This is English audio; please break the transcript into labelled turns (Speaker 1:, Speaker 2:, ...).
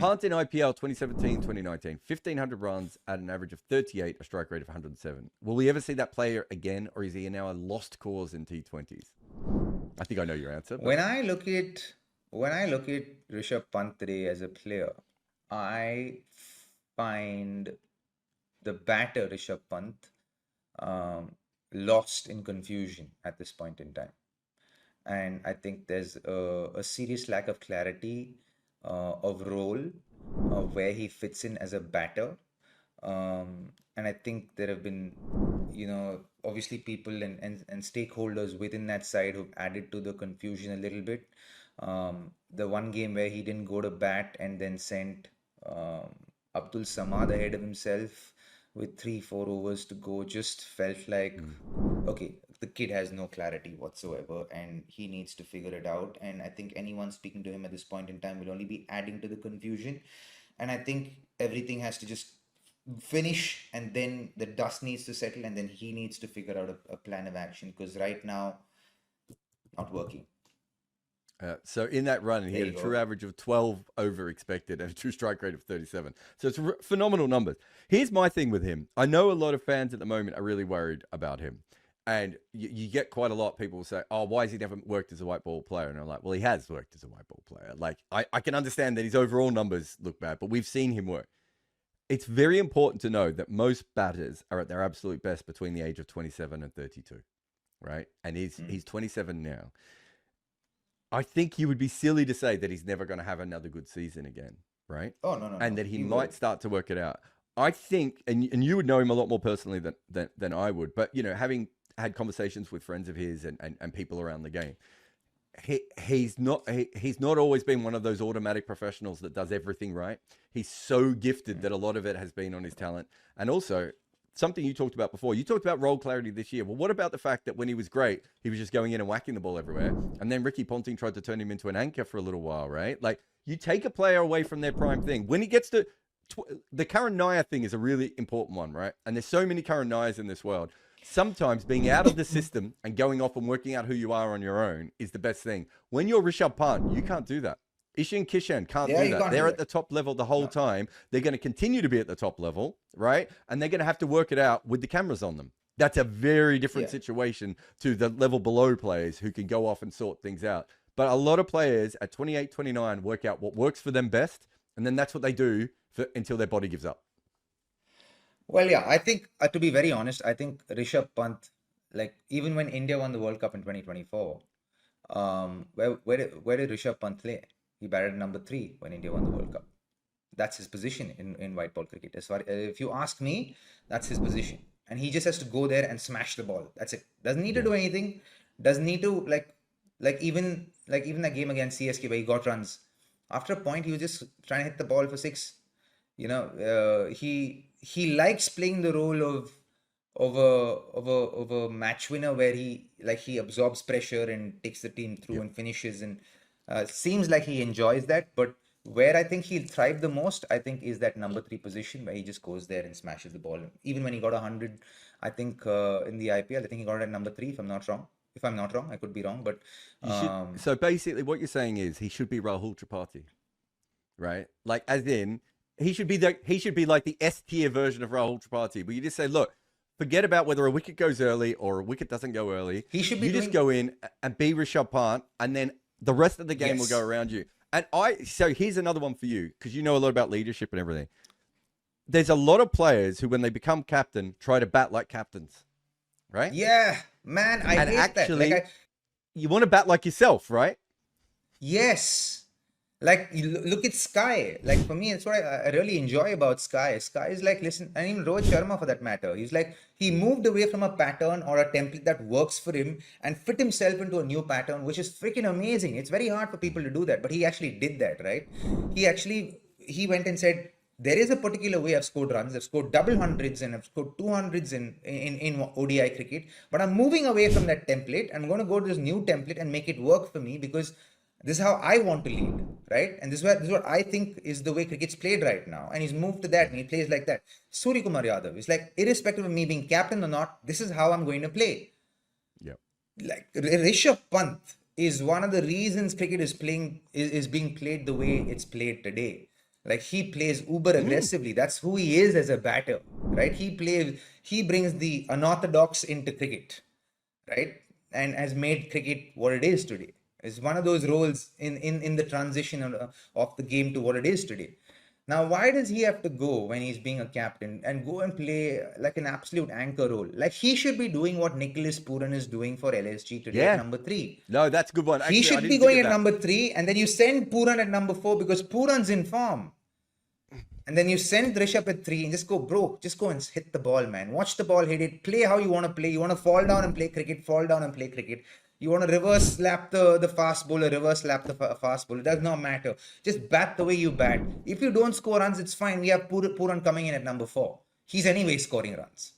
Speaker 1: Pant in IPL 2017-2019, 1,500 runs at an average of 38, a strike rate of 107. Will we ever see that player again, or is he now a lost cause in T20s? I think I know your answer. But...
Speaker 2: When I look at Rishabh Pant today as a player, I find the batter Rishabh Pant lost in confusion at this point in time. And I think there's a serious lack of clarity of role where he fits in as a batter. And I think there have been, obviously people and stakeholders within that side who've added to the confusion a little bit. The one game where he didn't go to bat and then sent Abdul Samad ahead of himself with 3-4 overs to go just felt like, okay, the kid has no clarity whatsoever and he needs to figure it out. And I think anyone speaking to him at this point in time will only be adding to the confusion. And I think everything has to just finish and then the dust needs to settle and then he needs to figure out a plan of action, because right now, not working.
Speaker 1: So in that run, he had a true average of 12 over expected and a true strike rate of 37. So it's phenomenal numbers. Here's my thing with him. I know a lot of fans at the moment are really worried about him. And you get quite a lot. People will say, oh, why has he never worked as a white ball player? And I'm like, well, he has worked as a white ball player. Like, I can understand that his overall numbers look bad, but we've seen him work. It's very important to know that most batters are at their absolute best between the age of 27 and 32, right? And he's 27 now. I think you would be silly to say that he's never going to have another good season again, right?
Speaker 2: Oh, no.
Speaker 1: And that he might start to work it out. I think, and you would know him a lot more personally than I would, but, having had conversations with friends of his and people around the game, he's not always been one of those automatic professionals that does everything right. He's so gifted that a lot of it has been on his talent. And also, something you talked about before, you talked about role clarity this year. Well, what about the fact that when he was great, he was just going in and whacking the ball everywhere? And then Ricky Ponting tried to turn him into an anchor for a little while, right? Like, you take a player away from their prime thing. When he gets to... the Karan Nair thing is a really important one, right? And there's so many Karan Nairs in this world. Sometimes being out of the system and going off and working out who you are on your own is the best thing. When you're Rishabh Pant, you can't do that. Ishan Kishan can't do that. They're at the top level the whole time. They're going to continue to be at the top level, right? And they're going to have to work it out with the cameras on them. That's a very different situation to the level below players who can go off and sort things out. But a lot of players at 28, 29 work out what works for them best, and then that's what they do until their body gives up.
Speaker 2: Well, yeah, I think, to be very honest, I think Rishabh Pant, like, even when India won the World Cup in 2024, where did Rishabh Pant play? He batted number 3 when India won the World Cup. That's his position in white ball cricket. As far if you ask me, that's his position, and he just has to go there and smash the ball. That's it. Doesn't need to do anything. Doesn't need to like even that game against CSK where he got runs. After a point, he was just trying to hit the ball for 6. He likes playing the role of a match winner where he absorbs pressure and takes the team through and finishes, and seems like he enjoys that. But where I think he'll thrive the most, I think, is that number 3 position where he just goes there and smashes the ball. Even when he got 100, I think in the IPL, I think he got it at number 3, if I'm not wrong. If I'm not wrong, I could be wrong, but
Speaker 1: so basically, what you're saying is he should be Rahul Tripathi, right? Like, as in, he should be like the S tier version of Rahul Tripathi, but you just say, look, forget about whether a wicket goes early or a wicket doesn't go early. Just go in and be Rishabh Pant, and then the rest of the game will go around you. And so here's another one for you, because you know a lot about leadership and everything. There's a lot of players who, when they become captain, try to bat like captains, right?
Speaker 2: Yeah, man, I hate that.
Speaker 1: You want to bat like yourself, right?
Speaker 2: Yes. Like, you look at Sky. Like, for me, that's what I really enjoy about Sky. Sky is like, listen, and even Rohit Sharma for that matter. He's like, he moved away from a pattern or a template that works for him and fit himself into a new pattern, which is freaking amazing. It's very hard for people to do that, but he actually did that, right? He went and said, there is a particular way I've scored runs. I've scored double hundreds and I've scored 200s in ODI cricket, but I'm moving away from that template. I'm going to go to this new template and make it work for me, because this is how I want to lead, right? And this is what I think is the way cricket's played right now. And he's moved to that and he plays like that. Surya Kumar Yadav is like, irrespective of me being captain or not, this is how I'm going to play.
Speaker 1: Yep.
Speaker 2: Like, Rishabh Pant is one of the reasons cricket is being played the way it's played today. Like he plays uber aggressively. That's who he is as a batter, right? He brings the unorthodox into cricket, right? And has made cricket what it is today. It's one of those roles in the transition of the game to what it is today. Now, why does he have to go when he's being a captain and go and play like an absolute anchor role? Like he should be doing what Nicholas Pooran is doing for LSG today at
Speaker 1: Yeah.
Speaker 2: number 3.
Speaker 1: No, that's a good one.
Speaker 2: He
Speaker 1: Actually, I
Speaker 2: should be
Speaker 1: didn't think
Speaker 2: going
Speaker 1: of
Speaker 2: at
Speaker 1: that.
Speaker 2: number 3, and then you send Pooran at number 4 because Pooran's in form. And then you send Rishabh at 3 and just go, bro, just go and hit the ball, man. Watch the ball, hit it, play how you want to play. You want to fall down and play cricket, fall down and play cricket. You want to reverse slap the fast bowler, reverse slap the fast bowler. It does not matter. Just bat the way you bat. If you don't score runs, it's fine. We have Pooran coming in at number 4. He's anyway scoring runs.